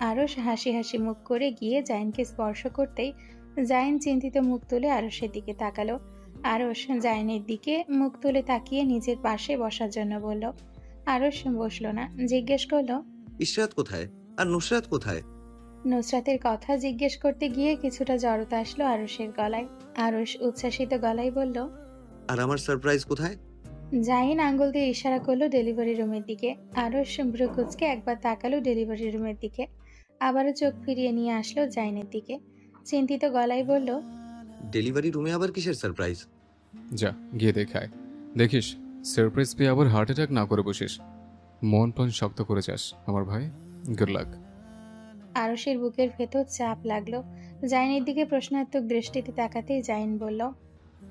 আরশ হাসি হাসি মুখ করে গিয়ে জাইনকে স্পর্শ করতেই জাইন চিন্তিত মুখ তুলে আরশের দিকে তাকালো। আরশ জাইনের দিকে মুখ তুলে তাকিয়ে নিজের পাশে বসার জন্য বলল। আরশ বসলো না, জিজ্ঞেস করলো, ইশরাত কোথায় আর নুসরাত কোথায়? নুসরাতের কথা জিজ্ঞেস করতে গিয়ে কিছুটা জড়তা আসলো আরশের গলায়। আরশ উচ্ছ্বাসিত গলায় বলল, আর আমার সারপ্রাইজ কোথায়? জাহিন আঙ্গুল দিয়ে ইশারা করলো ডেলিভারি রুমের দিকে। আরশ ভ্রু কুঁচকে একবার তাকালো ডেলিভারি রুমের দিকে, আবারও চোখ ফিরিয়ে নিয়ে আসলো জাইনের দিকে। চিন্তিত গলায় বলল, ডেলিভারি রুমে আবার কিসের সারপ্রাইজ? যা গিয়ে দেখায়, দেখিস সারপ্রাইজ পেয়ে আবার হার্ট অ্যাটাক না করে বসিস। মন প্রাণ শক্ত করে যাস আমার ভাই, গুড লাক। আরশের বুকের ভেতর চাপ লাগলো। জাইনের দিকে প্রশ্নাত্মক দৃষ্টিতে তাকাতেই জাইন বলল,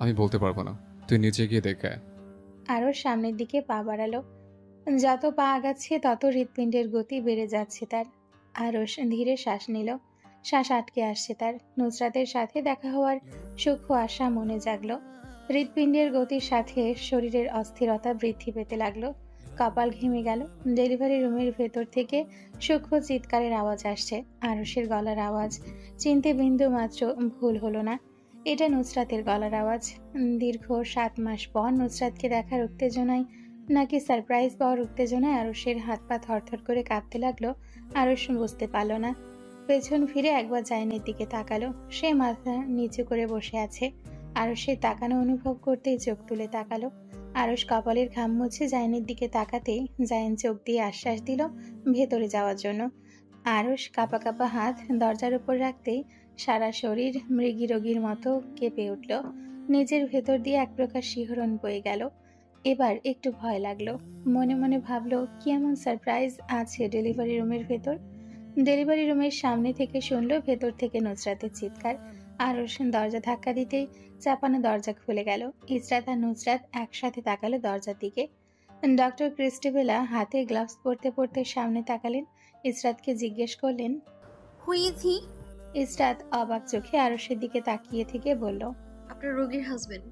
আমি বলতে পারবো না, তুই নিচে গিয়ে দেখায়। আরশ সামনের দিকে পা বাড়ালো। যত পা আগাচ্ছে তত হৃৎপিণ্ডের গতি বেড়ে যাচ্ছে তার। আরশ ধীরে শ্বাস নিল। শ্বাস আটকে আসছে তার। নুসরাতের সাথে দেখা হওয়ার সূক্ষ্ম আশা মনে জাগলো। হৃৎপিণ্ডের গতির সাথে শরীরের অস্থিরতা বৃদ্ধি পেতে লাগলো। কপাল ঘেমে গেল। ডেলিভারি রুমের ভেতর থেকে সূক্ষ্ম চিৎকারের আওয়াজ আসছে, আরশের গলার আওয়াজ। চিনতে বিন্দু মাত্র ভুল হলো না, এটা নুসরাতের গলার আওয়াজ। দীর্ঘ 7 মাস পর নুসরাতকে দেখার উত্তেজনায় নাকি সারপ্রাইজ পাওয়ার উত্তেজনায় আরশের হাত পা থরথর করে কাঁপতে লাগলো। আরশ বুঝতে পারল না। পেছন ফিরে একবার জাইনের দিকে তাকালো। সে মাথা নিচু করে বসে আছে। আরশের তাকানো অনুভব করতেই চোখ তুলে তাকালো। আরশ কপালের ঘাম মুছে জাইনের দিকে তাকাতেই জাইন চোখ দিয়ে আশ্বাস দিল ভেতরে যাওয়ার জন্য। আরশ কাঁপা কাঁপা হাত দরজার উপর রাখতেই সারা শরীর মৃগী রোগীর মতো কেঁপে উঠল। নিজের ভেতর দিয়ে এক প্রকার শিহরণ বয়ে গেল। এবার একটু ভয় লাগলো। মনে মনে ভাবলো, কি এমন সারপ্রাইজ আছে ডেলিভারি রুমের ভেতর। ডেলিভারি রুমের সামনে থেকে শুনলো ভেতর থেকে নুসরাতের চিৎকার। আরশ দরজা ধাক্কা দিতেই চাপানো দরজা খুলে গেল। ইসরাত আর নুসরাত একসাথে তাকালো দরজার দিকে। ডক্টর ক্রিস্টিবেলা হাতে গ্লাভস পরতে পরতে সামনে তাকালেন। ইসরাতকে জিজ্ঞেস করলেন, হু ইজ হি? ইসরাত অবাক চোখে আরশের দিকে তাকিয়ে থেকে বলল, আপনার রোগীর হাজবেন্ড।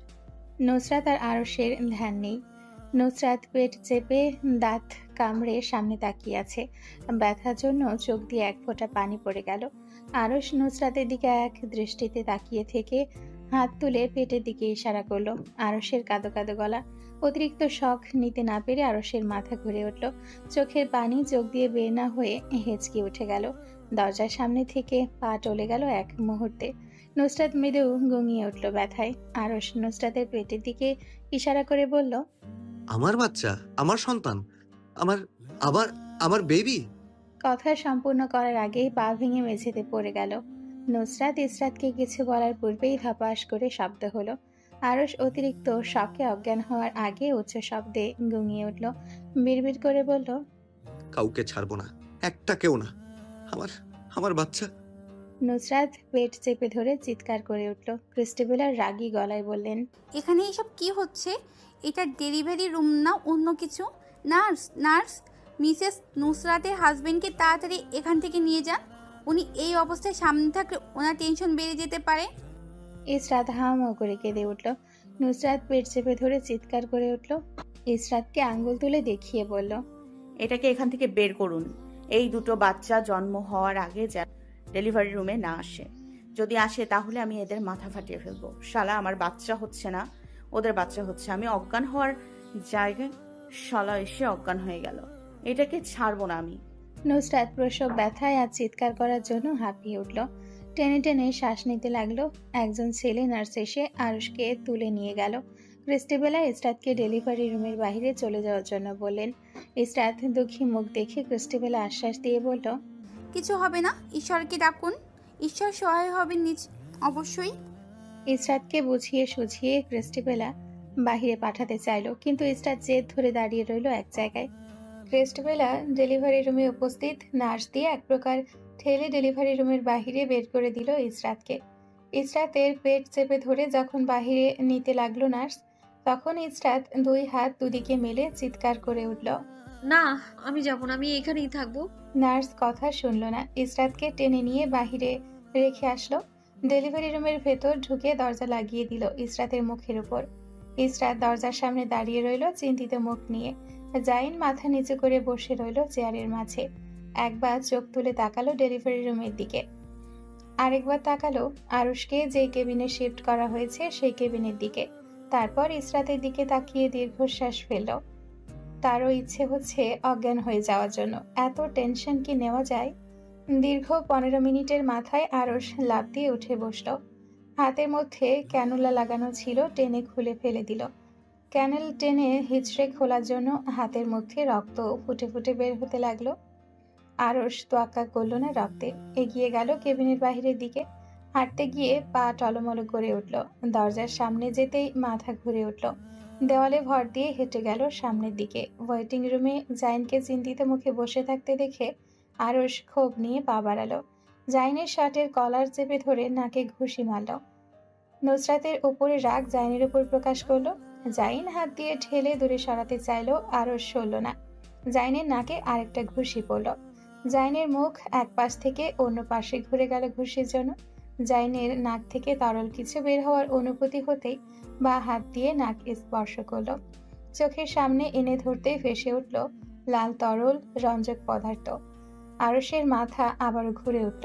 নুসরাত আর আরশের ধ্যান নেই। নুসরাত পেট চেপে দাঁত কামড়ে সামনে তাকিয়ে আছে। ব্যথার জন্য চোখ দিয়ে এক ফোঁটা পানি পড়ে গেল। আরশ নুসরাতের দিকে এক দৃষ্টিতে তাকিয়ে থেকে হাত তুলে পেটের দিকে ইশারা করলো। আরশের কাঁদো কাঁদো গলা। অতিরিক্ত শখ নিতে না পেরে আরশের মাথা ঘুরে উঠল। চোখের পানি চোখ দিয়ে বের না হয়ে হেঁচকি উঠে গেল। দরজার সামনে থেকে পা টলে গেল এক মুহূর্তে। নুসরাত মৃদু গুঙিয়ে উঠল ব্যথায়। আরশ নুসরাতের পেটের দিকে ইশারা করে বলল, আমার বাচ্চা, আমার সন্তান, আমার আবার আমার বেবি। কথা সম্পূর্ণ করার আগেই পা ভেঙে মেঝেতে পড়ে গেল। নুসরাত ইসরাতকে কিছু বলার পূর্বেই ধপাস করে শব্দ হলো। আরশ অতিরিক্ত শকে অজ্ঞান হওয়ার আগে উচ্চ শব্দে গুঙিয়ে উঠল। বিড়বিড় করে বলল, কাউকে ছাড়বো না, একটা কেউ না। আমার আমার বাচ্চা। নুসরাত পেট চেপে ধরে চিৎকার করে উঠল। ক্রিস্টিবেলার রাগী গলায় বললেন, এখানে এসব কি হচ্ছে? এটা ডেলিভারি রুম না অন্য কিছু? নার্স, নার্স, মিসেস নুসরাতের হাজবেন্ডকে তাড়াতাড়ি এখান থেকে নিয়ে যান। উনি এই অবস্থায় সামনে থাকলে ওনার টেনশন বেড়ে যেতে পারে। ইসরাত হাউমাউ করে কেঁদে উঠল। নুসরাত পেট চেপে ধরে চিৎকার করে উঠল। ইসরাতকে আঙ্গুল তুলে দেখিয়ে বলল, এটাকে এখান থেকে বের করুন। এই দুটো বাচ্চা জন্ম হওয়ার আগে যা ডেলিভারি রুমে না আসে। যদি আসে তাহলে আমি এদের মাথা ফাটিয়ে ফেলবো। শালা আমার বাচ্চা হচ্ছে না, ওদের বাচ্চা হচ্ছে। আমি অজ্ঞান হওয়ার জায়গায় শালা এসে অজ্ঞান হয়ে গেল। এটাকে ছাড়বো না আমি। নুসরাত প্রসব ব্যথায় আর চিৎকার করার জন্য হাঁপিয়ে উঠল। টেনে টেনে শ্বাস নিতে লাগলো। একজন ছেলে নার্স এসে আরুষকে তুলে নিয়ে গেল। ক্রিস্টিবেলা ইসরাতকে ডেলিভারি রুমের বাইরে চলে যাওয়ার জন্য বললেন। ইসরাত দুঃখী মুখ দেখে ক্রিস্টিবেলা আশ্বাস দিয়ে বলল, কিছু হবে না, ঈশ্বরকে ডাকুন, ঈশ্বর সহায় হবেন অবশ্যই। ইসরাতকে বুঝিয়ে সুঝিয়ে ক্রিস্টিবেলা বাহিরে পাঠাতে চাইল, কিন্তু ইসরাত জেদ ধরে দাঁড়িয়ে রইল এক জায়গায়। ক্রিস্টিবেলা ডেলিভারি রুমে উপস্থিত নার্স দিয়ে এক প্রকার ঠেলে ডেলিভারি রুমের বাহিরে বের করে দিল ইসরাতকে। ইসরাতের পেট চেপে ধরে যখন বাহিরে নিতে লাগলো নার্স, তখন ইসরাত দুই হাত দুদিকে মেলে চিৎকার করে উঠল, না, আমি যাব না, আমি এখানেই থাকবো। নার্স কথা শুনল না। ইসরাতকে টেনে নিয়ে বাহিরে রেখে আসলো। ডেলিভারি রুমের ভেতর ঢুকে দরজা লাগিয়ে দিল ইসরাতের মুখের উপর। ইসরাত দরজার সামনে দাঁড়িয়ে রইল চিন্তিত মুখ নিয়ে। জাইন মাথা নিচু করে বসে রইল চেয়ারের মাঝে। একবার চোখ তুলে তাকালো ডেলিভারি রুমের দিকে, আরেকবার তাকালো আরুষকে যে কেবিনে শিফট করা হয়েছে সেই কেবিনের দিকে। তারপর ইসরাতের দিকে তাকিয়ে দীর্ঘশ্বাস ফেলল। তারও ইচ্ছে হচ্ছে অজ্ঞান হয়ে যাওয়ার জন্য। এত টেনশন কি নেওয়া যায়? দীর্ঘ 15 মিনিটের মাথায় আরুষ লাফ দিয়ে উঠে বসল। হাতের মধ্যে ক্যানুলা লাগানো ছিল, টেনে খুলে ফেলে দিল। ক্যানেল টেনে হিচড়ে খোলার জন্য হাতের মধ্যে রক্ত ফুটে ফুটে বের হতে লাগলো। আরশ তোয়াক্কা করলো না রক্তে, এগিয়ে গেল কেবিনের বাহিরের দিকে। হাঁটতে গিয়ে পা টলমলো করে উঠল। দরজার সামনে যেতেই মাথা ঘুরে উঠল। দেওয়ালে ভর দিয়ে হেঁটে গেল সামনের দিকে। ওয়েটিং রুমে জাইনকে চিন্তিত মুখে বসে থাকতে দেখে আরশ ক্ষোভ নিয়ে পা বাড়ালো। জাইনের শার্টের কলার চেপে ধরে নাকে ঘুষি মারল। নুসরাতের উপরে রাগ জাইনের উপর প্রকাশ করলো। জাইন হাত দিয়ে ঠেলে দূরে সরাতে চাইলো, আরশ সরল না। জাইনের নাকে আরেকটা ঘুষি পড়ল। জাইনের মুখ এক পাশ থেকে অন্য পাশে ঘুরে গেল ঘুষির জন্য। জাইনের নাক থেকে তরল কিছু বের হওয়ার অনুভূতি হতেই বা হাত দিয়ে নাক স্পর্শ করল। চোখের সামনে এনে ধরতেই ভেসে উঠল লাল তরল রঞ্জক পদার্থ। আরশের মাথা আবারও ঘুরে উঠল।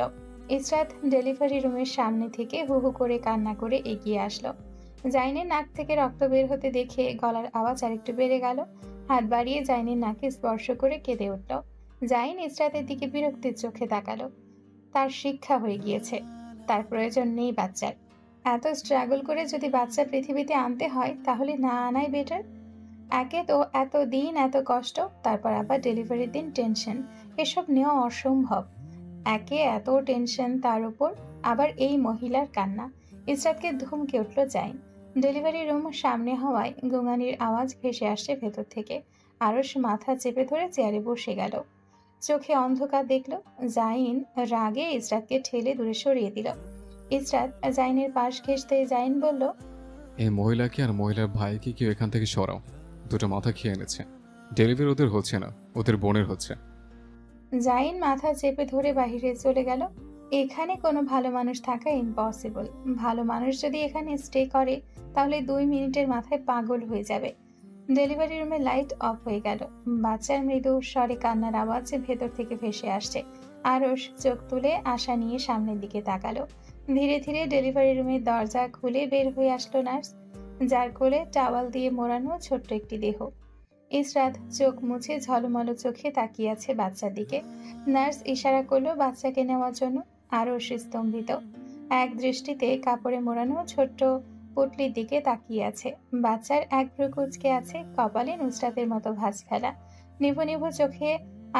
ইসরাত ডেলিভারি রুমের সামনে থেকে হু হু করে কান্না করে এগিয়ে আসলো। জাইনের নাক থেকে রক্ত বের হতে দেখে গলার আওয়াজ আরেকটু বেড়ে গেল। হাত বাড়িয়ে জাইনের নাকে স্পর্শ করে কেঁদে উঠল। জাইন ইসরাতের দিকে বিরক্তির চোখে তাকালো। তার শিক্ষা হয়ে গিয়েছে, তার প্রয়োজন নেই বাচ্চার। এত স্ট্রাগল করে যদি বাচ্চা পৃথিবীতে আনতে হয় তাহলে না আনাই বেটার। একে তো এত দিন এত কষ্ট, তারপর আবার ডেলিভারির দিন টেনশন, এসব নেওয়া অসম্ভব। একে এত টেনশন, তার উপর আবার এই মহিলার কান্না। ইসরাতকে ধমকে উঠল জাইন। ডেলিভারি রুম সামনে হওয়ায় গোঙানির আওয়াজ ভেসে আসছে ভেতর থেকে। আরশ মাথা চেপে ধরে চেয়ারে বসে গেল। চোখে অন্ধকার দেখল। জাইন রাগে ইসরাতকে ঠেলে দূরে সরিয়ে দিল। ইসরাত জাইনের পাশ ঘেঁষতে জাইন বলল, এই মহিলাকে আর মহিলার ভাইকে কেউ এখান থেকে সরাও। দুটো মাথা খেয়ে এনেছে। ডেলিভারি ওদের হচ্ছে না, ওদের বোনের হচ্ছে। জাইন মাথা চেপে ধরে বাহিরে চলে গেল। এখানে কোনো ভালো মানুষ থাকা ইম্পসিবল। ভালো মানুষ যদি এখানে স্টে করে তাহলে 2 মিনিটের মাথায় পাগল হয়ে যাবে। ডেলিভারি রুমে লাইট অফ হয়ে গেল। বাচ্চার মৃদু স্বরে কান্নার আওয়াজ ভেতর থেকে ভেসে আসছে। আরশ চোখ তুলে আশা নিয়ে সামনের দিকে তাকালো। ধীরে ধীরে ডেলিভারি রুমের দরজা খুলে বের হয়ে আসলো নার্স, যার কোলে টাওয়াল দিয়ে মোড়ানো ছোট্ট একটি দেহ। ইসরাত চোখ মুছে ঝলমলো চোখে তাকিয়ে আছে বাচ্চার দিকে। নার্স ইশারা করলো বাচ্চাকে নেওয়ার জন্য। আরশ স্তম্ভিত, এক দৃষ্টিতে কাপড়ে মোড়ানো ছোট্ট পুটলির দিকে তাকিয়ে আছে। বাচ্চার এক ভ্রু কুঁচকে আছে, কপালে নুসরাতের মতো ভাঁজ ফেলা। নিভু নিভু চোখে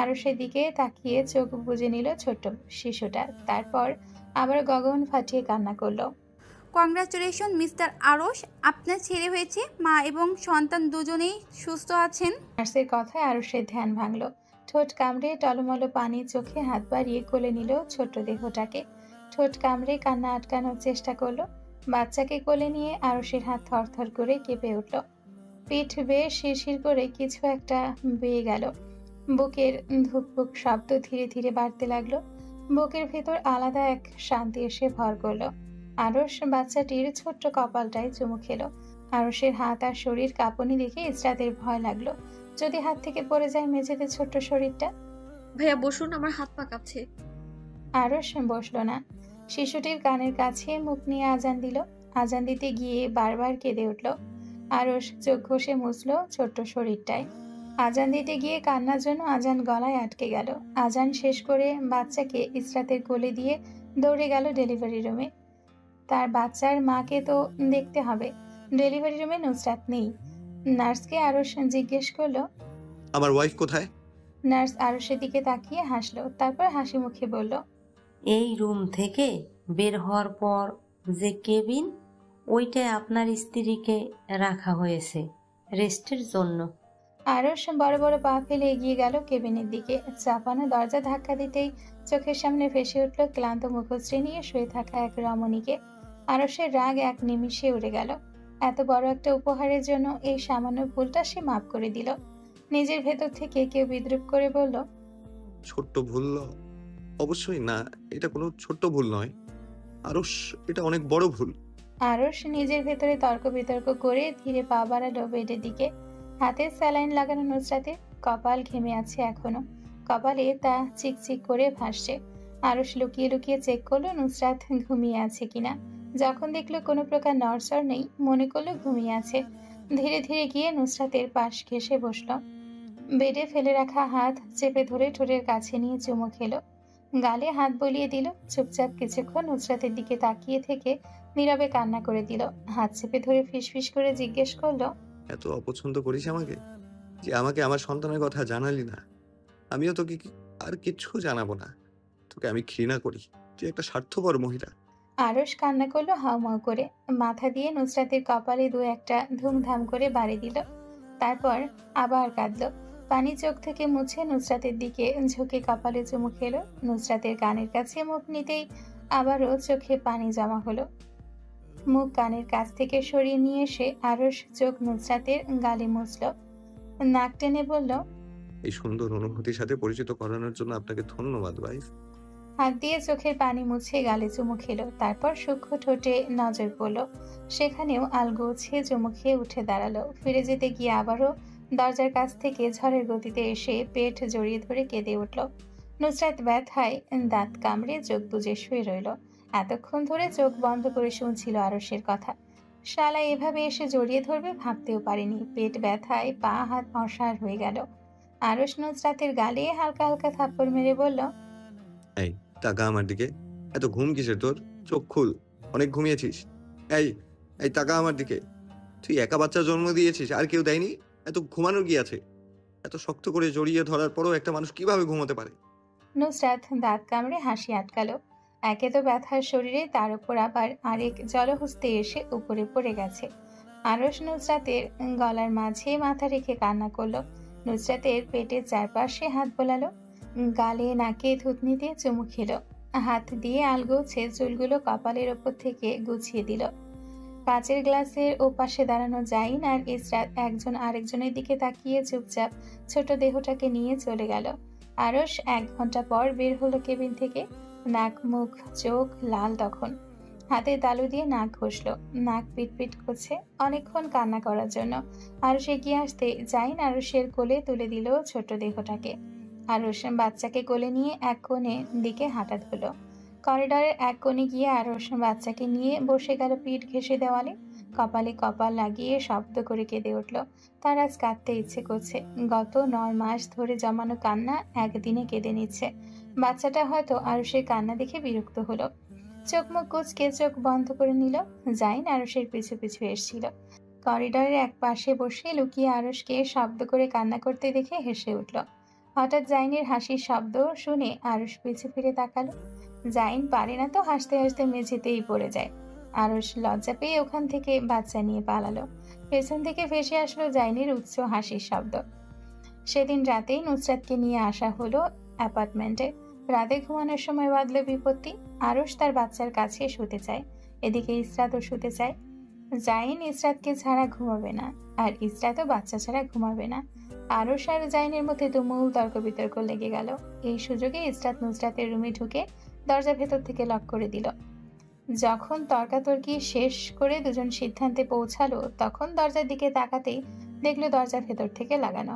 আরশের দিকে তাকিয়ে চোখ বুজে নিল ছোট্ট শিশুটা। তারপর আবার গগন ফাটিয়ে কান্না করলো। কংগ্রাচুলেশন মিস্টার আরশ, আপনার ছেলে হয়েছে। মা এবং সন্তান দুজনেই সুস্থ আছেন। নার্সের কথায় আরশের ধ্যান ভাঙল। ঠোঁট কামড়ে টলমলো পানি চোখে হাত বাড়িয়ে কোলে নিল ছোট্ট দেহটাকে। ঠোঁট কামড়ে কান্না আটকানোর চেষ্টা করলো। বাচ্চাকে কোলে নিয়ে আরশের হাত থরথর করে কেঁপে উঠল। পিঠ বেয়ে শিরশির করে কিছু একটা বেয়ে গেল। বুকের ধুকপুক শব্দ ধীরে ধীরে বাড়তে লাগলো। বুকের ভেতর আলাদা এক শান্তি এসে ভর করলো। আরশ বাচ্চাটির ছোট্ট কপালটায় চুমু খেলো। আরশের হাত আর শরীর কাঁপুনি দেখে ইসরাতের ভয় লাগলো, যদি হাত থেকে পড়ে যায় মেঝেতে ছোট্ট শরীরটা। ভাইয়া বসুন, আমার হাত পা কাঁপছে। আরশ বসলো না। শিশুটির কানের কাছে মুখ নিয়ে আজান দিল। আজান দিতে গিয়ে বারবার কেঁদে উঠল। আরশ চোখ ঘষে মুছল ছোট্ট শরীরটায়। আজান দিতে গিয়ে কান্নার জন্য আজান গলায় আটকে গেল। আজান শেষ করে বাচ্চাকে ইসরাতের কোলে দিয়ে দৌড়ে গেল ডেলিভারি রুমে। তার বাচ্চার মাকে তো দেখতে হবে। ডেলিভারি রুমে নুসরাত নেই। নার্সকে আরশ জিজ্ঞেস করলো, আমার ওয়াইফ কোথায়? নার্স আরশের দিকে তাকিয়ে হাসলো, তারপর হাসি মুখে বলল, এই রুম থেকে বের হওয়ার পর যে কেবিন, ওইটায় আপনার স্ত্রীকে রাখা হয়েছে রেস্টের জন্য। আরশ বড় বড় পা ফেলে এগিয়ে গেল কেবিনের দিকে। চাপানো দরজা ধাক্কা দিতেই চোখের সামনে ভেসে উঠল ক্লান্ত মুখশ্রী নিয়ে শুয়ে থাকা এক রমণীকে। আরশের রাগ এক নিমিষে উড়ে গেল। এত বড় একটা উপহারের জন্য এই সামান্য ভুলটা সে মাফ করে দিল। নিজের ভেতর থেকে কেউ বিদ্রুপ করে বলল, ছোট্ট ভুল? অবশ্যই না, এটা কোনো ছোট্ট ভুল নয় আরশ, এটা অনেক বড় ভুল। আরশ নিজের ভেতরে তর্ক বিতর্ক করে ধীরে পা বাড়ালো বেডের দিকে। হাতে স্যালাইন লাগানো নুসরাতের, কপাল ঘেমে আছে এখনো। কপালে তা চিকচিক করে ভাসছে। আরশ লুকিয়ে লুকিয়ে চেক করলো নুসরাত ঘুমিয়ে আছে কিনা। যখন দেখলো কোনো প্রকার নড়চড় নেই, মনে করলো ঘুমিয়ে আছে। ধীরে ধীরে গিয়ে নুসরাতের পাশ ঘেঁষে বসলো। বেডে ফেলে রাখা হাত চেপে ধরে ঠোঁটের কাছে নিয়ে চুমু খেলো, গালে হাত বলিয়ে দিল। চুপচাপ কিছুক্ষণ নুসরাতের দিকে তাকিয়ে থেকে নীরবে কান্না করে দিল। হাত চেপে ধরে ফিসফিস করে জিজ্ঞেস করলো, এত অপছন্দ করিস আমাকে যে আমাকে আমার সন্তানের কথা জানালি না? আমিও তোকে আর কিচ্ছু জানাবো না। তোকে আমি ঘৃণা করি, তুই একটা স্বার্থপর মহিলা। আরশ কান্না করলো হাউমাউ করে। মাথা দিয়ে নুসরাতের কপালে দু একটা ধুমধাম করে বাড়ি দিল। তারপর আবার কাঁদলো। পানি চোখ থেকে মুছে নুসরাতের দিকে ঝুঁকে কপালে চুমু খেলো। নুসরাতের কানের কাছে মুখ নিতেই আবারও চোখে পানি জমা হলো। মুখ কানের কাছ থেকে সরিয়ে নিয়ে এসে আরশ চোখ নুসরাতের গালে মুছল। নাক টেনে বলল, এই সুন্দর অনুভূতির সাথে পরিচিত করানোর জন্য আপনাকে ধন্যবাদ ভাই। হাত দিয়ে চোখের পানি মুছে গালে চুমু খেলো। তারপর সূক্ষ্ম ঠোঁটে নজর পড়লো, সেখানেও আলগোছে চুমু খেয়ে উঠে দাঁড়ালো। ফিরে যেতে গিয়ে আবারও দরজার কাছ থেকে ঝড়ের গতিতে এসে পেট জড়িয়ে ধরে কেঁদে উঠল। নুসরাত ব্যথায় দাঁত কামড়ে চোখ বুজে শুয়ে রইল। এতক্ষণ ধরে চোখ বন্ধ করে শুনছিল আরশের কথা। শালা এভাবে এসে জড়িয়ে ধরবে ভাবতেও পারেনি। পেট ব্যথায় পা হাত অসাড় হয়ে গেল। আরশ নুসরাতের গালে হালকা হালকা থাপ্পড় মেরে বলল, এই টাকা আমার দিকে। এত ঘুম কিসের তোর? চোখ খুল, অনেক ঘুমিয়েছিস। এই এই টাকা আমার দিকে। তুই একা বাচ্চা জন্ম দিয়েছিস, আর কেউ দেয়নি? এত ঘুমানোর কি আছে? এত শক্ত করে জড়িয়ে ধরার পরও একটা মানুষ কিভাবে ঘুমোতে পারে? নুসরাত দাঁত কামড়ে হাসি আটকালো। একে তো ব্যথার শরীরে, তার উপর আবার আরেক জলহস্তে এসে উপরে পড়ে গেছে। আরশ নুসরাতের গলার মাঝে মাথা রেখে কান্না করলো। নুসরাতের পেটের চারপাশে হাত বোলালো, গালে নাকে থুতনি দিয়ে চুমু খেলো। হাত দিয়ে আলগোছে চুলগুলো কপালের ওপর থেকে গুছিয়ে দিল। কাচের গ্লাসের ওপাশে দাঁড়ানো জাইন আর ইসরাত একজন আরেকজনের দিকে তাকিয়ে চুপচাপ ছোট দেহটাকে নিয়ে চলে গেল। আরশ 1 ঘন্টা পর বের হলো কেবিন থেকে। নাক মুখ চোখ লাল তখন। হাতে তালু দিয়ে নাক ঘষলো, নাক পিটপিট করছে অনেকক্ষণ কান্না করার জন্য। আরশ এগিয়ে আসতে জাইন আরশের কোলে তুলে দিল ছোট দেহটাকে। আরশ বাচ্চাকে কোলে নিয়ে এক কোণে দিকে হাঁটা ধরলো। করিডোরের এক কোণে গিয়ে আরশ বাচ্চাকে নিয়ে বসে গেল পিঠ ঘেঁষে দেওয়ালে। কপালে কপাল লাগিয়ে শব্দ করে কেঁদে উঠল। তার আজ কাঁদতে ইচ্ছে করছে। গত 9 মাস ধরে জমানো কান্না একদিনে কেঁদে নিচ্ছে। বাচ্চাটা হয়তো আরশের কান্না দেখে বিরক্ত হলো। চোখ মুখ কুঁচকে চোখ বন্ধ করে নিল। জাইন আরশের পিছু পিছু এসেছিল। করিডোরের এক পাশে বসে লুকিয়ে আরশকে শব্দ করে কান্না করতে দেখে হেসে উঠল। হঠাৎ জাইনের হাসির শব্দ শুনে আরশ পিছু ফিরে তাকালো। জাইন পারে না তো হাসতে হাসতে মেঝেতেই পড়ে যায়। আরশ লজ্জা পেয়ে ওখান থেকে বাচ্চা নিয়ে পালালো। পেছন থেকে ভেসে আসলো জাইনের উচ্চ হাসির শব্দ। সেদিন রাতেই নুসরাতকে নিয়ে আসা হলো অ্যাপার্টমেন্টে। রাতে ঘুমানোর সময় বাঁধলো বিপত্তি। আরশ তার বাচ্চার কাছে শুতে চায়, এদিকে ইসরাতও শুতে চায়। জাইন ইসরাতকে ছাড়া ঘুমাবে না, আর ইসরাতও বাচ্চা ছাড়া ঘুমাবে না। আরশ আর জাইনের মধ্যে তুমুল তর্ক বিতর্ক লেগে গেল। এই সুযোগে ইসরাত নুসরাতের রুমে ঢুকে দরজা ভেতর থেকে লক করে দিল। যখন তর্কাতর্কি শেষ করে দুজন সিদ্ধান্তে পৌঁছালো, তখন দরজার দিকে তাকাতেই দেখলো দরজা ভেতর থেকে লাগানো।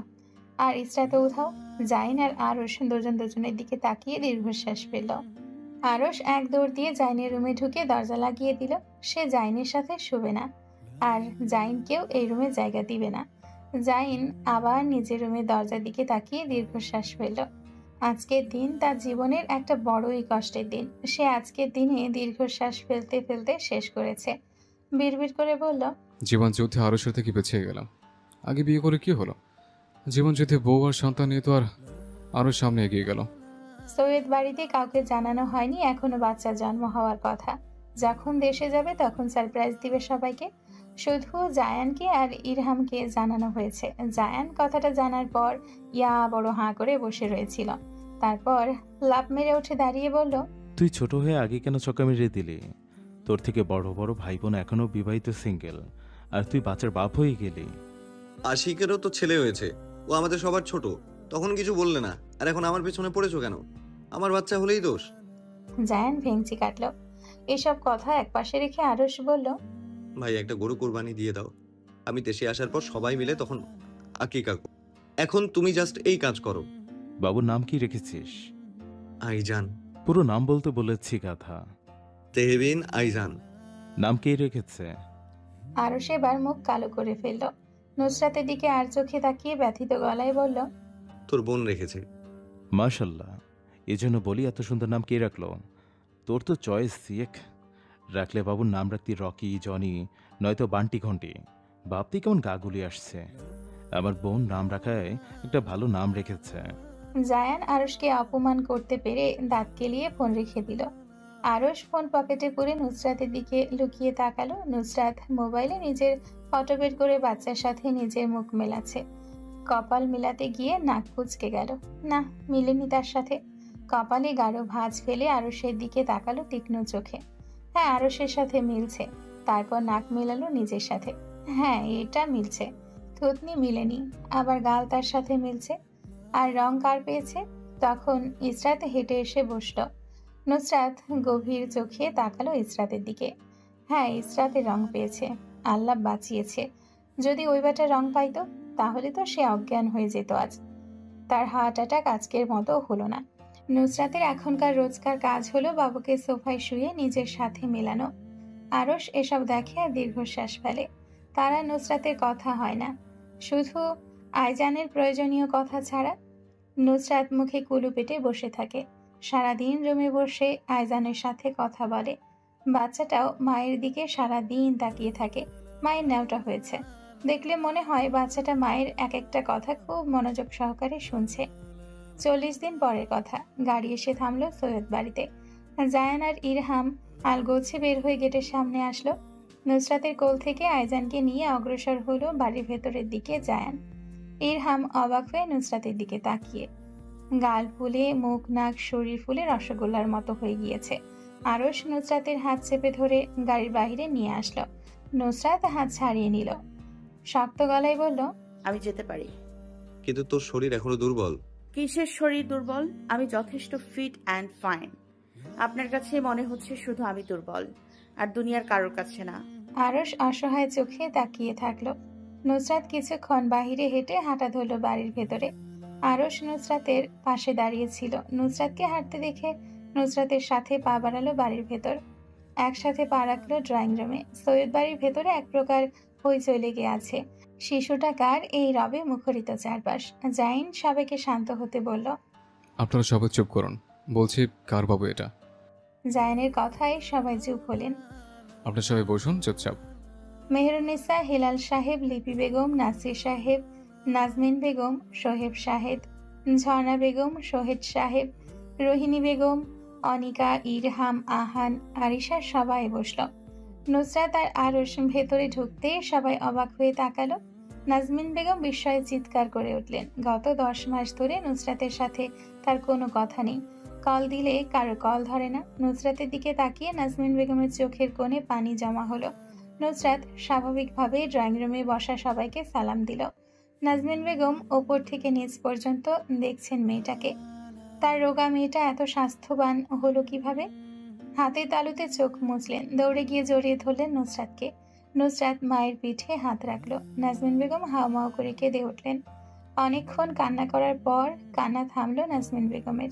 আর ইসরাতও উধাও। জাইন আর আরশ দুজনের দিকে তাকিয়ে দীর্ঘশ্বাস ফেলল। আরশ এক দৌড় দিয়ে জাইনের রুমে ঢুকে দরজা লাগিয়ে দিল। সে জাইনের সাথে শুবে না, আর জাইনকেও এই রুমে জায়গা দিবে না। জাইন আবার নিজের রুমের দরজার দিকে তাকিয়ে দীর্ঘশ্বাস ফেলল। আজকের দিন তার জীবনের একটা বড়ই কষ্টের দিন। সে আজকের দিনে দীর্ঘশ্বাস ফেলতে ফেলতে শেষ করেছে। বিড়বিড় করে বলল, জীবন যুদ্ধে আরশের থেকে পিছিয়ে গেলাম। আগে বিয়ে করে কি হলো? জীবন যুদ্ধে বউ আর সন্তান নিয়ে তো আরো সামনে এগিয়ে গেল। সৈয়দ বাড়িতে কাউকে জানানো হয়নি এখনো বাচ্চার জন্ম হওয়ার কথা। যখন দেশে যাবে তখন সারপ্রাইজ দিবে সবাইকে। শুধু জায়ানকে আর ইরহামকে জানানো হয়েছে। জায়ান কথাটা জানার পর বড় হাঁ করে বসে রয়েছিল। তারপর লাফ মেরে উঠে দাঁড়িয়ে বলল, তুই ছোট হয়ে আগে কেন চক্কা মেরে দিলি? তোর থেকে বড় বড় ভাই বোন এখনো বিবাহিত সিঙ্গেল, আর তুই বাচ্চার বাপ হয়ে গেলি। আশিকেরও তো ছেলে হয়েছে, ও আমাদের সবার ছোট, তখন কিছু বললে না, আর এখন আমার পেছনে পড়েছো কেন? আমার বাচ্চা হলেই দোষ। জায়ান ভেঙচি কাটলো। এসব কথা একপাশে রেখে আরশ বলল, ভাই একটা গরু কোরবানি দিয়ে দাও। আমি দেশে আসার পর সবাই মিলে তখন আকিকা করব। এখন তুমি জাস্ট এই কাজ করো। বাবুর নাম কি রেখেছিস? আইজান। পুরো নাম বলতে বলেছি গাধা। তেহবিন আইজান। নাম কে রেখেছে? আরশ এবার মুখ কালো করে ফেলল। নুসরাতের দিকে আর চোখে তাকিয়ে ব্যথিত গলায় বলল, তোর বোন রেখেছে। মাশাল্লাহ, এজন্য বলি এত সুন্দর নাম কে রাখলো? তোর তো চয়েস সিয়েক। রাখলে বাবুর নাম রাখতি রকি, জনি, নয়তো বান্টি ঘন্টি। ভাবতেই কেমন গা গুলি আসছে। আমার বোন নাম রাখায় একটা ভালো নাম রেখেছে। জায়ান আরশকে অপমান করতে পেরে দাঁত কেলিয়ে ফোন রেখে দিল। আরশ ফোন পকেটে পুরে নুসরাতের দিকে লুকিয়ে তাকালো। নুসরাত মোবাইলে নিজের ফটো বের করে বাচ্চার সাথে নিজের মুখ মেলাচ্ছে। কপাল মিলাতে গিয়ে নাক কুঁচকে গেল। না, মিলেনি তার সাথে। কপালে গাঢ় ভাঁজ ফেলে আরশের দিকে তাকালো তীক্ষ্ণ চোখে। হ্যাঁ, আরশের সাথে মিলছে। তারপর নাক মেলালো নিজের সাথে। হ্যাঁ, এটা মিলছে। থুতনি মিলেনি, আবার গাল তার সাথে মিলছে। আর রং কার পেয়েছে? তখন ইসরাত হেঁটে এসে বসল। নুসরাত গভীর চোখে তাকালো ইসরাতের দিকে। হ্যাঁ, ইসরাতের রং পেয়েছে। আল্লাহ বাঁচিয়েছে। যদি ওই বেটা রং পাইতো তাহলে তো সে অজ্ঞান হয়ে যেত আজ। তার হার্ট অ্যাটাক আজকের মতো হলো না। নুসরাতের এখনকার রোজকার কাজ হলো বাবুকে সোফায় শুয়ে নিজের সাথে মেলানো। আরশ এসব দেখে আর দীর্ঘশ্বাস ফেলে। তারা নুসরাতের কথা হয় না, শুধু আইজানের প্রয়োজনীয় কথা ছাড়া। নুসরাত মুখে কুলু পেটে বসে থাকে। সারাদিন রুমে বসে আইজানের সাথে কথা বলে। বাচ্চাটাও মায়ের দিকে সারাদিন তাকিয়ে থাকে। মায়ের ন্যাওটা হয়েছে দেখলে মনে হয় বাচ্চাটা মায়ের এক একটা কথা খুব মনোযোগ সহকারে শুনছে। 40 দিন পরের কথা। গাড়ি এসে থামলো সৈয়দ বাড়িতে। জায়ান আর ইরহাম আলগোছে বের হয়ে গেটের সামনে আসলো। নুসরাতের কোল থেকে আইজানকে নিয়ে অগ্রসর হলো বাড়ির ভেতরের দিকে জায়ান। ইরহাম অবাক হয়ে নুসরাতের দিকে তাকিয়ে। গাল ফুলে, মুখ নাক শরীর ফুলে রসগোল্লার মতো হয়ে গিয়েছে। আরশ নুসরাতের হাত চেপে ধরে গাড়ির বাইরে নিয়ে আসলো। নুসরাত হাত ছাড়িয়ে নিল। শক্ত গলায় বলল, আমি যেতে পারি। কিন্তু তোর শরীর এখনো দুর্বল। কিসের শরীর দুর্বল? আমি যথেষ্ট ফিট অ্যান্ড ফাইন। আপনার কাছে মনে হচ্ছে শুধু আমি দুর্বল, আর দুনিয়ার কারোর কাছে না। আরশ অসহায় চোখে তাকিয়ে থাকলো। নুসরাত কিছুক্ষণ বাহিরে হেঁটে হাঁটা ধরল বাড়ির ভেতরে। আরশ নুসরাতের পাশে দাঁড়িয়েছিল। নুসরাতকে হাঁটতে দেখে নুসরাতের সাথে পা বাড়ালো বাড়ির ভেতর। একসাথে পা রাখলো ড্রয়িং রুমে। সৈয়দ বাড়ির ভেতরে এক প্রকার হইচই লেগে আছে। শিশুটা কার এই রবে মুখরিত চারপাশ। জাইন সবাইকে শান্ত হতে বলল। আপনারা সবাই চুপ করুন, বলছি কার বাবু এটা? জাইনের কথায় সবাই চুপ হলেন। আপনারা সবাই বসুন চুপচাপ। মেহরুন্নিসা, হেলাল সাহেব, লিপি বেগম, নাসির সাহেব, নাজমিন বেগম, সোহেব সাহেদ, ঝর্ণা বেগম, সোহেদ সাহেব, রোহিণী বেগম, অনিকা, ইরহাম, আহান, আরিশা সবাই বসল। নুসরাত আর আরশ ভেতরে ঢুকতে সবাই অবাক হয়ে তাকালো। নাজমিন বেগম বিস্ময়ে চিৎকার করে উঠলেন। গত 10 মাস ধরে নুসরাতের সাথে তার কোনো কথা নেই। কল দিলে কারো কল ধরে না। নুসরাতের দিকে তাকিয়ে নাজমিন বেগমের চোখের কোণে পানি জমা হলো। নুসরাত স্বাভাবিকভাবে ড্রয়িং রুমে বসা সবাইকে সালাম দিল। নাজমিন বেগম ওপর থেকে নিচ পর্যন্ত দেখছেন মেয়েটাকে। তার রোগা মেয়েটা এত স্বাস্থ্যবান হলো কিভাবে? হাতে তালুতে চোখ মুছলেন। দৌড়ে গিয়ে জড়িয়ে ধরলেন নুসরাতকে। নুসরাত মায়ের পিঠে হাত রাখলো। নাজমিন বেগম হাওমাও করে কেঁদে উঠলেন। অনেকক্ষণ কান্না করার পর কান্না থামলো নাজমিন বেগমের।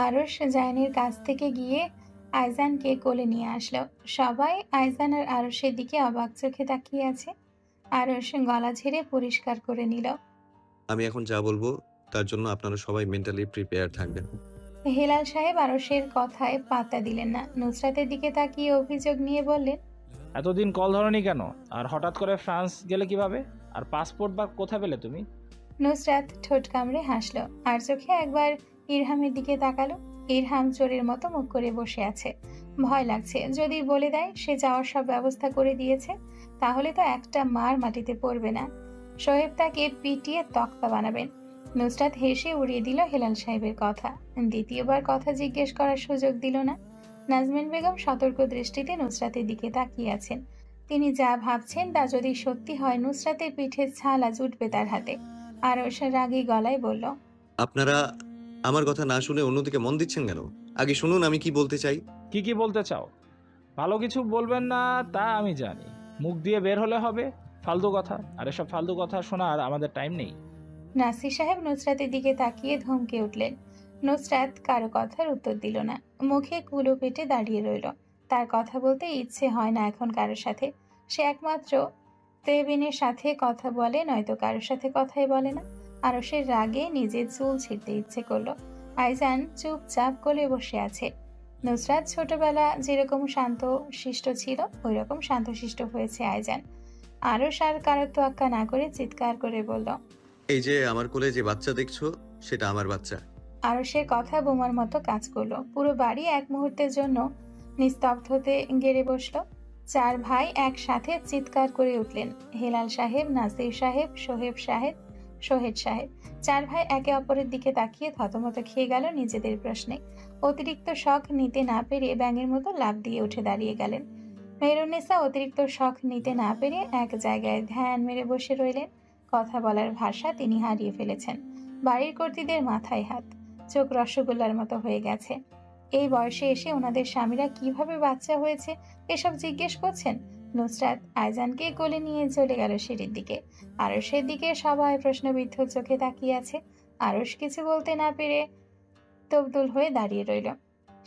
আরশ জাইনের কাছ থেকে গিয়ে আইজানকে কোলে নিয়ে আসলো। সবাই আইজান আর আরশের দিকে অবাক চোখে তাকিয়ে আছে। আরশ গলা ঝেড়ে পরিষ্কার করে নিল। আমি এখন যা বলবো তার জন্য আপনারা সবাই মেন্টালি প্রিপেয়ার থাকবেন। হেলাল সাহেব আরশের কথায় পাত্তা দিলেন না। নুসরাতের দিকে তাকিয়ে অভিযোগ নিয়ে বললেন, এতদিন কল ধরনি কেন? আর হঠাৎ করে ফ্রান্স গেলে কিভাবে? আর পাসপোর্ট বা কোথায় পেলে তুমি? নুসরাত ঠোঁট কামড়ে হাসলো। আর চোখে একবার ইরহামের দিকে তাকালো। ইরহাম চোরের মতো মুখ করে বসে আছে। ভয় লাগছে, যদি বলে দেয় সে যাওয়ার সব ব্যবস্থা করে দিয়েছে তাহলে তো একটা মার মাটিতে পড়বে না। শোয়েব তাকে পিটিয়ে তক্তা বানাবেন। নুসরাত হেসে উড়িয়ে দিল হেলাল সাহেবের কথা। দ্বিতীয়বার কথা জিজ্ঞেস করার সুযোগ দিল না। নাজমিন বেগম সতর্ক দৃষ্টিতে নুসরাতের দিকে তাকিয়ে আছেন। তিনি যা ভাবছেন তা যদি সত্যি হয় নুসরাতের পিঠে ছাল আজ উঠবে তার হাতে। আরশ রাগী গলায় বলল, আপনারা আমার কথা না শুনে অন্যদিকে মন দিচ্ছেন কেন? আগে শুনুন আমি কি বলতে চাই। কি বলতে চাও? ভালো কিছু বলবেন না তা আমি জানি, মুখ দিয়ে বের হলে হবে ফালতু কথা। আর এসব ফালতু কথা শোনার আমাদের টাইম নেই। নাসির সাহেব নুসরাতের দিকে তাকিয়ে ধমকে উঠলেন। নুসরাত কারো কথার উত্তর দিল না, মুখে কুলো পেটে দাঁড়িয়ে রইল। তার কথা বলতে ইচ্ছে হয় না এখন কারোর সাথে। সে একমাত্র তেহবিনের সাথে কথা বলে, নয়তো কারোর সাথে কথাই বলে না। আরশের রাগে নিজের চুল ছিঁড়তে ইচ্ছে করলো। আইজান চুপচাপ কোলে বসে আছে। নুসরাত ছোটবেলা যেরকম শান্ত শিষ্ট ছিল ওই রকম শান্তশিষ্ট হয়েছে আইজান। আরশ আর কারো তোয়াক্কা না করে চিৎকার করে বলল, এই যে আমার কোলে যে বাচ্চা দেখছো সেটা আমার বাচ্চা। আরশের কথা বোমার মতো কাজ করলো। পুরো বাড়ি এক মুহূর্তের জন্য নিস্তব্ধতে গেড়ে বসলো। চার ভাই একসাথে চিৎকার করে উঠলেন। হেলাল সাহেব, নাসির সাহেব, সোহেদ সাহেব। চার ভাই একে অপরের দিকে তাকিয়ে থতমত খেয়ে গেল নিজেদের প্রশ্নে। অতিরিক্ত শখ নিতে না পেরে ব্যাঙের মতো লাফ দিয়ে উঠে দাঁড়িয়ে গেলেন। মেহরুন্নেসা অতিরিক্ত শখ নিতে না পেরে এক জায়গায় ধ্যান মেরে বসে রইলেন। কথা বলার ভাষা তিনি হারিয়ে ফেলেছেন। বাড়ির কর্ত্রীদের মাথায় হাত, চোখ রসগোল্লার মতো হয়ে গেছে। এই বয়সে এসে ওনাদের স্বামীরা কিভাবে বাচ্চা হয়েছে এসব জিজ্ঞেস করছেন। নুসরাত আইজানকে কোলে নিয়ে চলে গেল সিঁড়ির দিকে। আরশের দিকে সবাই প্রশ্নবিদ্ধ চোখে তাকিয়ে আছে। আরশ কিছু বলতে না পেরে তবদুল হয়ে দাঁড়িয়ে রইল।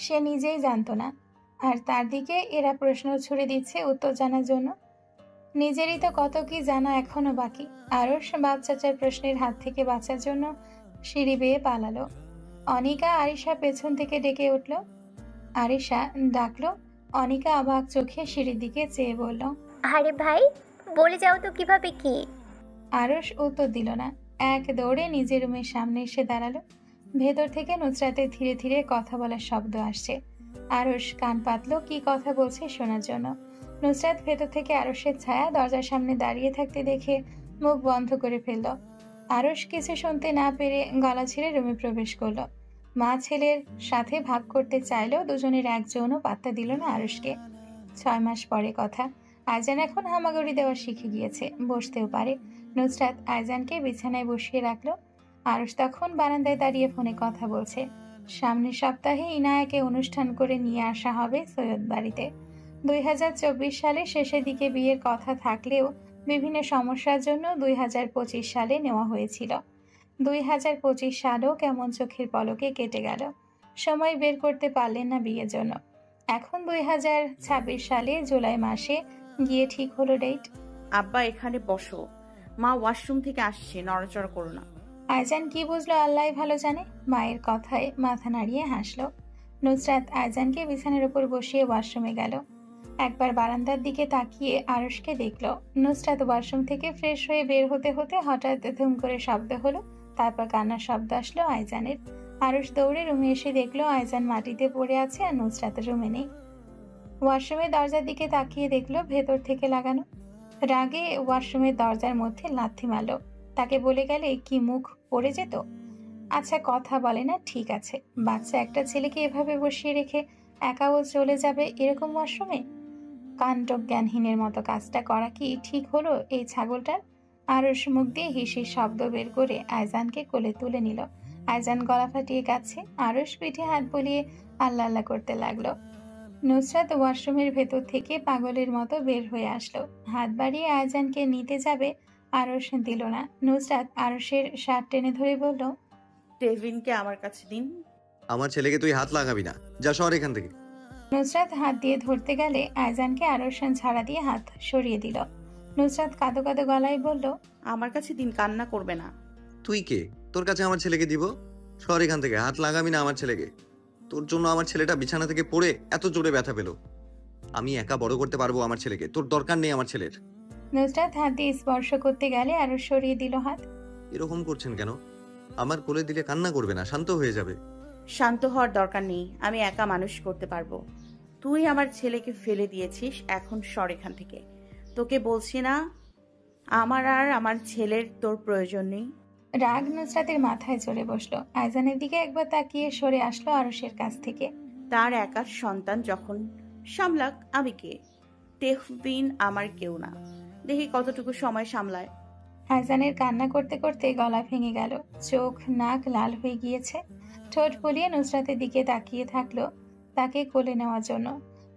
সে নিজেই জানতো না, আর তার দিকে এরা প্রশ্ন ছুড়ে দিচ্ছে উত্তর জানার জন্য। নিজেরই তো কত কি জানা এখনো বাকি। আরশ বাপ চাচার প্রশ্নের হাত থেকে বাঁচার জন্য সিঁড়ি বেয়ে পালালো। অনিকা আরিশা পেছন থেকে ডেকে উঠল। আরিশা ডাকলো। অনিকা অবাক চোখে সিঁড়ির দিকে চেয়ে বলল, আরে ভাই, বলে যাও তো কিভাবে কি? আরশ উত্তর দিল না। এক দৌড়ে নিজের রুমের সামনে এসে দাঁড়ালো। ভেতর থেকে নুসরাতের ধীরে ধীরে কথা বলার শব্দ আসছে। আরশ কান পাতলো কি কথা বলছে শোনার জন্য। নুসরাত ভেতর থেকে আরশের ছায়া দরজার সামনে দাঁড়িয়ে থাকতে দেখে মুখ বন্ধ করে ফেলল। আরশ কিছু শুনতে না পেরে গলা ছেড়ে রুমে প্রবেশ করলো। মা ছেলের সাথে ভাগ করতে চাইলেও দুজনের একজনও পাত্তা দিল না আরশকে। 6 মাস পরে কথা। আইজান এখন হামাগুড়ি দেওয়া শিখে গিয়েছে, বসতেও পারে। নুসরাত আইজানকে বিছানায় বসিয়ে রাখলো। আরশ তখন বারান্দায় দাঁড়িয়ে ফোনে কথা বলছে। সামনের সপ্তাহে ইনায়াকে অনুষ্ঠান করে নিয়ে আসা হবে সৈয়দ বাড়িতে। 2024 সালের শেষের দিকে বিয়ের কথা থাকলেও বিভিন্ন সমস্যার জন্য 2025 সালে নেওয়া হয়েছিল। 2025 সালও কেমন চোখের পলকে কেটে গেল। সময় বের করতে পারলেন না বিয়ের জন্য। এখন 2026 সালে জুলাই মাসে গিয়ে ঠিক হলো ডেট। আব্বা এখানে বসো, মা ওয়াশরুম থেকে আসছে, নড়াচড়া করো না। আইজান কি বুঝলো আল্লাহই ভালো জানে। মায়ের কথায় মাথা নাড়িয়ে হাসলো। নুসরাত আইজানকে বিছানার উপর বসিয়ে ওয়াশরুমে গেল। একবার বারান্দার দিকে তাকিয়ে আরশকে দেখলো। নুসরাত ওয়াশরুম থেকে ফ্রেশ হয়ে বের হতে হতে হঠাৎ ধুম করে শব্দ হলো। তারপর কান্নার শব্দ আসলো আইজানের। আরশ দৌড়ে রুমে এসে দেখলো আইজান মাটিতে পড়ে আছে আর নুসরাত রুমে নেই। ওয়াশরুমের দরজার দিকে তাকিয়ে দেখলো ভেতর থেকে লাগানো। রাগে ওয়াশরুমের দরজার মধ্যে লাথি মারলো। তাকে বলে গেলে কি মুখ পড়ে যেত। আচ্ছা কথা বলে না ঠিক আছে, বাচ্চা একটা ছেলেকে এভাবে বসিয়ে রেখে একাও চলে যাবে এরকম ওয়াশরুমে? কাণ্ড জ্ঞানহীনের মতো কাজটা করা কি ঠিক হলো এই ছাগলটার? আরশ মুখ দিয়ে হিসির শব্দ বের করে আইজানকে কোলে তুলে নিল। আইজান গলা ফাটিয়ে কাছে। আরশ পিঠে হাত বলিয়ে আল্লাহ আল্লাহ করতে লাগলো। নুসরাত ওয়াশরুমের ভেতর থেকে পাগলের মতো বের হয়ে আসলো। হাত বাড়িয়ে আইজানকে নিতে যাবে, আরশ দিল না। নুসরাত আরশের শার্ট টেনে ধরে বলল, টেভিনকে আমার কাছে দিন। আমার ছেলেকে তুই হাত লাগাবি না, যা সর এখান থেকে। নুসরাত হাত দিয়ে ধরতে গেলে আইজানকে আরশ ছাড়া দিয়ে হাত সরিয়ে দিল। নুসরাত কাঁদো কাঁদো গলায় বলল, আমার কাছে দিন, কান্না করবে না। তুই কে? তোর কাছে আমার ছেলেকে দিব? সর এখান থেকে, হাত লাগাবি না আমার ছেলেকে। তোর জন্য আমার ছেলেটা বিছানা থেকে পড়ে এত জোরে ব্যথা পেল। আমি একা বড় করতে পারবো আমার ছেলেকে, তোর দরকার নেই আমার ছেলের। নুসরাত হাত দিয়ে স্পর্শ করতে গেলে আরশ সরিয়ে দিল হাত। এরকম করছেন কেন? আমার কোলে দিলে কান্না করবে না, শান্ত হয়ে যাবে। শান্ত হওয়ার দরকার নেই, আমি একা মানুষ করতে পারবো। তুই আমার ছেলেকে ফেলে দিয়েছিস, এখন সর এখান থেকে। তোকে বলছি না আমার আর আমার ছেলের তোর প্রয়োজন নেই। রাগ নুসরাতের মাথায় চড়ে বসলো। আইজানের দিকে একবার তাকিয়ে সরে আসলো আরশের কাছ থেকে। তার একার সন্তান যখন সামলাক, আমি কে? তেহবিন আমার কেউ না, দেখি কতটুকু সময় সামলায়। আইজানের কান্না করতে করতে গলা ভেঙে গেল, চোখ নাক লাল হয়ে গিয়েছে। ঠোঁট ফুলিয়ে নুসরাতের দিকে তাকিয়ে থাকলো তাকে কোলে নেওয়ার জন্য।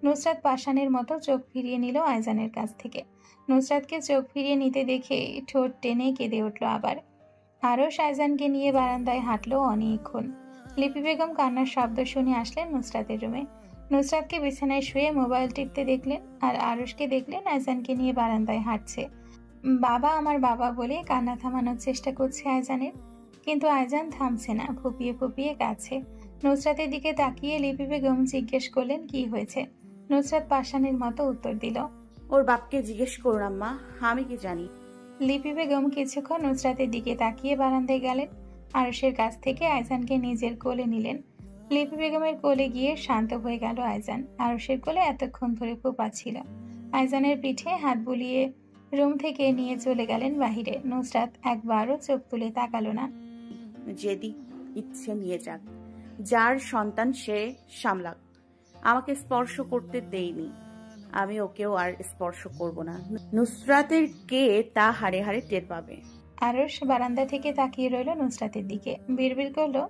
নুসরাত পাষাণের মতো চোখ ফিরিয়ে নিল আইজানের কাছ থেকে। নুসরাতকে চোখ ফিরিয়ে নিতে দেখে ঠোঁট টেনে কেঁদে উঠল আবার। আরশ আইজানকে নিয়ে বারান্দায় হাঁটলো অনেকক্ষণ। লিপি বেগম কান্নার শব্দ শুনে আসলেন নুসরাতের রুমে। নুসরাতকে বিছানায় শুয়ে মোবাইল টিপতে দেখলেন, আর আরশকে দেখলেন আইজানকে নিয়ে বারান্দায় হাঁটছে। বাবা আমার বাবা বলে কান্না থামানোর চেষ্টা করছে আইজানের, কিন্তু আইজান থামছে না, ফুপিয়ে ফুপিয়ে কাঁদছে। নুসরাতের দিকে তাকিয়ে লিপি বেগম জিজ্ঞেস করলেন কি হয়েছে। নুসরাত পাষাণের মতো উত্তর দিল, ওর বাপকে জিজ্ঞেস করুন আম্মা, আমি কি জানি। লিপি বেগম কিছুক্ষণ নুসরাতের দিকে তাকিয়ে বারান্দায় গেলেন। আরশের কাছ থেকে আইজানকে নিজের কোলে নিলেন। লিপি বেগমের কোলে গিয়ে শান্ত হয়ে গেল আইজান। আরশের কোলে এতক্ষণ ধরে ফুপাচ্ছিল। আইজানের পিঠে হাত বুলিয়ে রুম থেকে নিয়ে চলে গেলেন বাহিরে। নুসরাত একবারও চোখ তুলে তাকালো না। যেদিক ইচ্ছে নিয়ে যাক, যার সন্তান সে সামলাক, আমাকে স্পর্শ করতে দেয়নি, আমি ওকেও আর স্পর্শ করব না। নুসরাতের কে তা হাড়ে হাড়ে টের পাবে। আরশ বারান্দা থেকে তাকিয়ে রইল নুসরাতের দিকে, বিড়বিড় করলো,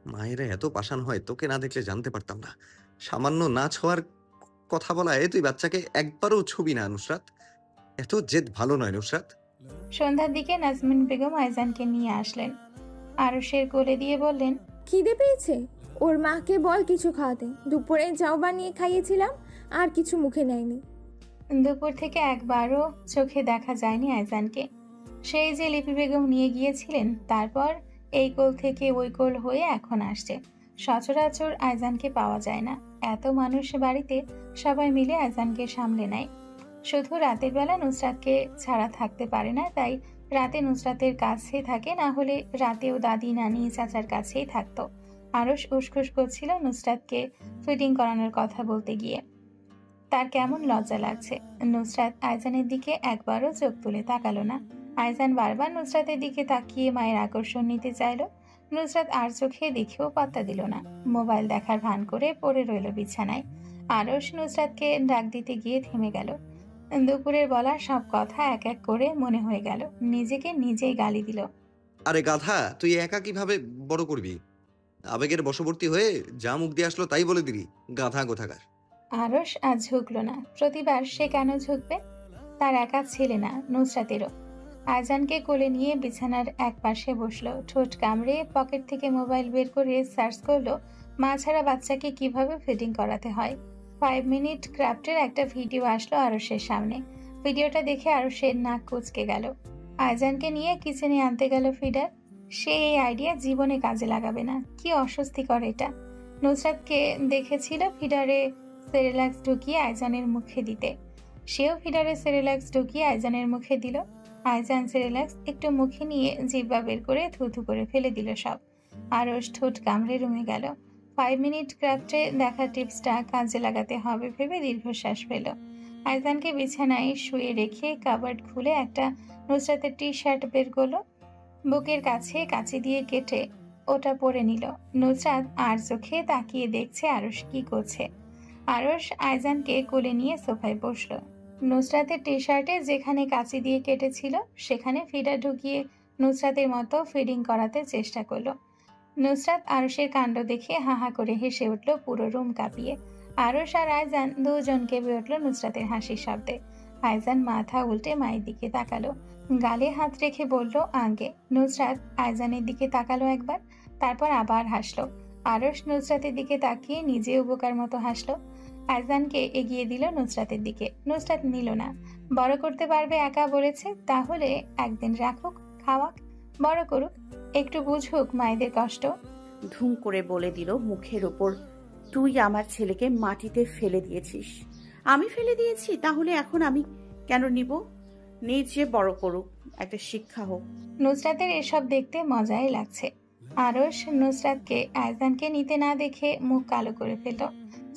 মায়েরা এত পাষাণ হয়, তোকে না দেখলে জানতে পারতাম না। সামান্য নাচ হওয়ার কথা বলায় তুই বাচ্চাকে একবারও ছবি না নুসরাত। এত জেদ ভালো নয় নুসরাত। সন্ধ্যার দিকে নাজমিন বেগম আইজানকে নিয়ে আসলেন। আরশের কোলে দিয়ে বললেন, খিদে পেয়েছে? ওর মাকে বল কিছু খাওয়াতে, দুপুরে যাও বানিয়ে খাইয়েছিলাম, আর কিছু মুখে নেয়নি। দুপুর থেকে একবারও চোখে দেখা যায়নি আইজানকে। সেই যে লিপি বেগম নিয়ে গিয়েছিলেন, তারপর এই কোল থেকে ওই কোল হয়ে এখন আসছে। সচরাচর আইজানকে পাওয়া যায় না। এত মানুষ বাড়িতে, সবাই মিলে আইজানকে সামলে নেয়। শুধু রাতের বেলা নুসরাতকে ছাড়া থাকতে পারে না, তাই রাতে নুসরাতের কাছে থাকে, না হলে রাতেও দাদি নানি চাচার কাছেই থাকতো। আরশ উসখুস করছিল নুসরাতকে ফিটিং করানোর কথা বলতে গিয়ে। তার কেমন লজ্জা লাগছে। নুসরাত আইজানের দিকে একবারও চোখ তুলে তাকালো না। আইজান বারবার নুসরাতের দিকে তাকিয়ে মায়ের আকর্ষণ নিতে চাইল। নুসরাত আর চোখে দেখেও পাত্তা দিল না, মোবাইল দেখার ভান করে পড়ে রইল বিছানায়। আরশ নুসরাতকে ডাক দিতে গিয়ে থেমে গেল। দুপুরের বলা সব কথা এক এক করে মনে হয়ে গেল। নিজেকে নিজেই গালি দিল। আরে গাধা, তুই একা কিভাবে বড় করবি? আবেগের বশবর্তী হয়ে যা মুখ দিয়ে আসলো তাই বলে দিবি, গাধা কোথাকার। আরশ আজ ঝুঁকল না। প্রতিবার সে কেন ঝুঁকবে? তার একা ছেলে না, নুসরাতেরও। আজানকে কোলে নিয়ে বিছানার এক পাশে বসলো। ঠোঁট কামড়ে পকেট থেকে মোবাইল বের করে সার্চ করলো মা ছাড়া বাচ্চাকে কিভাবে ফিডিং করাতে হয়। 5 মিনিট ক্রাফটের একটা ভিডিও আসলো আরশের সামনে। ভিডিওটা দেখে আরশের নাক কুঁচকে গেল। আজানকে নিয়ে কিচেনে আনতে গেল ফিডার। সে এই আইডিয়া জীবনে কাজে লাগাবে না। কি অস্বস্তিকর এটা। নুসরাতকে দেখেছিল ফিডারে সেরেলাক্স ঢুকিয়ে আইজানের মুখে দিতে। সেও ফিডারে সেরেলাক্স ঢুকিয়ে আইজানের মুখে দিল। আইজান সেরেলাক্স একটু মুখে নিয়ে জিহ্বা বের করে থুথু করে ফেলে দিল সব। আরশ ঠোঁট কামড়ে রুমে গেল। 5 মিনিট ক্রাফটে দেখা টিপসটা কাজে লাগাতে হবে ভেবে দীর্ঘশ্বাস ফেল। আইজানকে বিছানায় শুয়ে রেখে কাবার্ড খুলে একটা নুসরাতের টি শার্ট বের করলো। বুকের কাছে কাঁচি দিয়ে কেটে ওটা পরে নিল। নুসরাত আর চোখে তাকিয়ে দেখছে আরশ কি করছে। আরশ আইজানকে কোলে নিয়ে সোফায় বসলো। নুসরাতের টি শার্টে যেখানে কাঁচি দিয়ে কেটেছিল সেখানে ফিডার ঢুকিয়ে নুসরাতের মতো ফিডিং করাতে চেষ্টা করলো। নুসরাত আরশের কাণ্ড দেখে হাহা করে হেসে উঠল পুরো রুম কাঁপিয়ে। আরশ আর আইজান দুজন কেঁপে উঠল নুসরাতের হাসির শব্দে। আইজান মাথা উল্টে মায়ের দিকে তাকালো, গালে হাত রেখে বলল আঙ্গে। নুসরাত আইজানের দিকে তাকালো একবার, তারপর আবার হাসলো। আরশ নুসরাতের দিকে তাকিয়ে নিজেও বোকার মতো হাসলো। আইজানকে এগিয়ে দিল নুসরাতের দিকে। নুসরাত নিল না। বড় করতে পারবে একা বলেছে, তাহলে একদিন রাখুক, খাওয়াক, বড় করুক, একটু বুঝুক মায়েদের কষ্ট। ধুম করে বলে দিল মুখের ওপর, তুই আমার ছেলেকে মাটিতে ফেলে দিয়েছিস। আমি ফেলে দিয়েছি? তাহলে এখন আমি কেন নিব? নিজে বড় করুক, একটা শিক্ষা হোক। নুসরাতের এসব দেখতে মজাই লাগছে। আরশ নুসরাতকে আইজানকে নিতে না দেখে মুখ কালো করে ফেলল।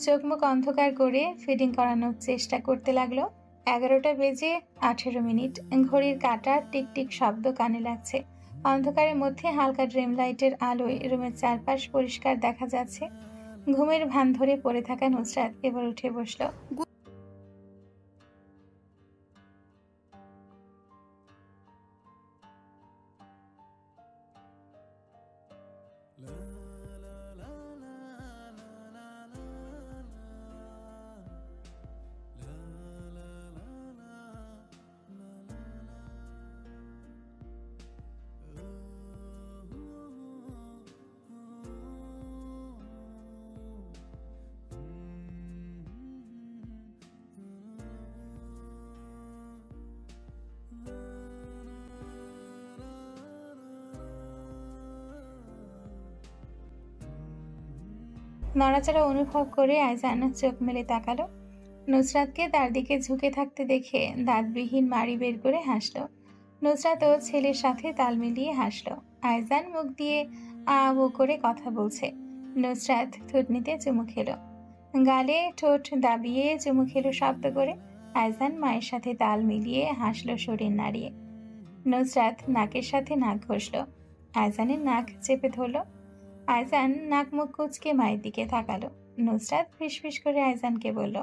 চোখ মুখ অন্ধকার করে ফিডিং করানোর চেষ্টা করতে লাগলো। 11টা বেজে 18 মিনিট। ঘড়ির কাঁটার টিকটিক শব্দ কানে লাগছে। অন্ধকারের মধ্যে হালকা ড্রিম লাইটের আলোয় রুমের চারপাশ পরিষ্কার দেখা যাচ্ছে। ঘুমের ভান ধরে পড়ে থাকা নুসরাত এবার উঠে বসলো। নড়াচড়া অনুভব করে আইজান চোখ মেলে তাকালো। নুসরাতকে তার দিকে ঝুঁকে থাকতে দেখে দাঁতবিহীন মাড়ি বের করে হাসলো। নুসরাতও ছেলের সাথে তাল মিলিয়ে হাসলো। আইজান মুখ দিয়ে আ ও করে কথা বলছে। নুসরাত থুতনিতে চুমু খেলো, গালে ঠোঁট দাবিয়ে চুমু খেলো শব্দ করে। আইজান মায়ের সাথে তাল মিলিয়ে হাসলো শরীর নাড়িয়ে। নুসরাত নাকের সাথে নাক ঘষল, আইজানের নাক চেপে ধরল। আইজান নাক মুখ কুচকে মায়ের দিকে তাকালো। নুসরাত ফিসফিস করে আইজানকে বলল,